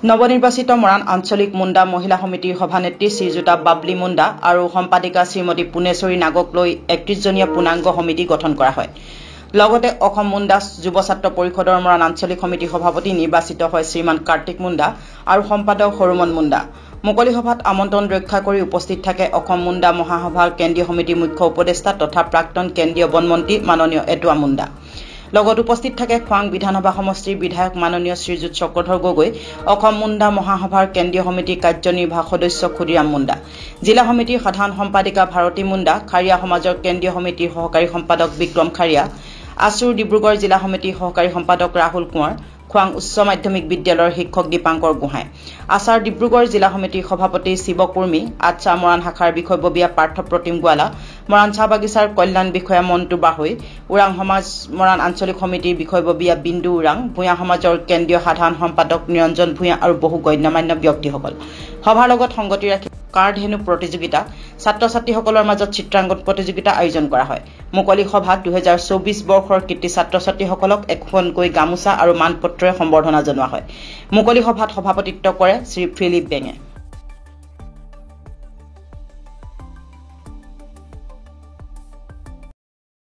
নৱনিৰ্বাচিত মৰাণ আঞ্চলিক মুণ্ডা মহিলা সমিতিৰ সভানেত্ৰী শ্ৰীযুতা বাবলি মুণ্ডা আৰু সম্পাদিকা শ্ৰীমতী পুনেশ্বৰী নাগক লৈ ৩১জনীয়া পূৰ্ণাংগ সমিতি গঠন কৰা হয়। লগতে অসম মুণ্ডা যুৱ ছাত্ৰ পৰিষদৰ মৰাণ আঞ্চলিক সমিতিৰ সভাপতি নিৰ্বাচিত হয় শ্ৰীমান কাৰ্তিক মুণ্ডা আৰু সম্পাদক হৰুমন মুণ্ডা। মুকলি সভাত আমন্ত্ৰণ ৰক্ষা কৰি উপস্থিত থাকে অসম মুণ্ডা মহাসভাৰ কেন্দ্ৰীয় সমিতিৰ মুখ্য উপদেষ্টা তথা প্ৰাক্তন কেন্দ্ৰীয় বনমন্ত্ৰী মাননীয় এটুৱা মুণ্ডা। লগত উপস্থিত থাকে খোৱাং বিধানসভা সমষ্টিৰ বিধায়ক মাননীয় শ্ৰীযুত চক্ৰধৰ গগৈ, অসম মুণ্ডা মহাসভাৰ কেন্দ্ৰীয় সমিতিৰ কাৰ্যনিৰ্বাহক সদস্য ক্ষুদিৰাম মুণ্ডা, জিলা সমিতিৰ সাধাৰণ সম্পাদিকা ভাৰতী মুণ্ডা, খাৰিয়া সমাজৰ কেন্দ্ৰীয় সমিতিৰ সহকাৰী সম্পাদক বিক্ৰম খাৰিয়া, আছুৰ ডিব্ৰুগড় জিলা সমিতিৰ সহকাৰী সম্পাদক ৰাহুল কোঁৱৰ, খোৱাং উচ্চ মাধ্যমিক বিদ্যালয়ৰ শিক্ষক দীপাংকৰ গোহাঁই, আছাৰ ডিব্ৰুগড় জিলা সমিতিৰ সভাপতি শিৱ কুৰ্মী, আচ্ছা মৰাণ শাখাৰ বিষয়ববীয়া পাৰ্থ প্ৰতিম গোৱালা, মৰাণ চাহ বাগিচাৰ কল্যাণ বিষয়া মণ্টু বাহৈ, ওৰাং সমাজ মৰাণ আঞ্চলিক সমিতিৰ বিষয়ববীয়া বিন্দু ওৰাং, ভূঞা সমাজৰ কেন্দ্ৰীয় সাধাৰণ সম্পাদক নিৰঞ্জন ভূঞা আৰু বহু গণ্যমান্য ব্যক্তিসকল। সভাৰ লগত সংগতি ৰাখি কাৰ্ড হেনু প্ৰতিযোগিতা, ছাত্ৰ ছাত্ৰীসকলৰ মাজত চিত্ৰাংকন প্ৰতিযোগিতা আয়োজন কৰা হয়। মুকলি সভাত 2024 বৰ্ষৰ কৃতি ছাত্ৰ ছাত্ৰীসকলক এখনকৈ গামোচা আৰু মানপত্ৰৰে সম্বৰ্ধনা জনোৱা হয়। মুকলি সভাত সভাপতিত্ব কৰে শ্ৰী ফিলিপ বেঙে।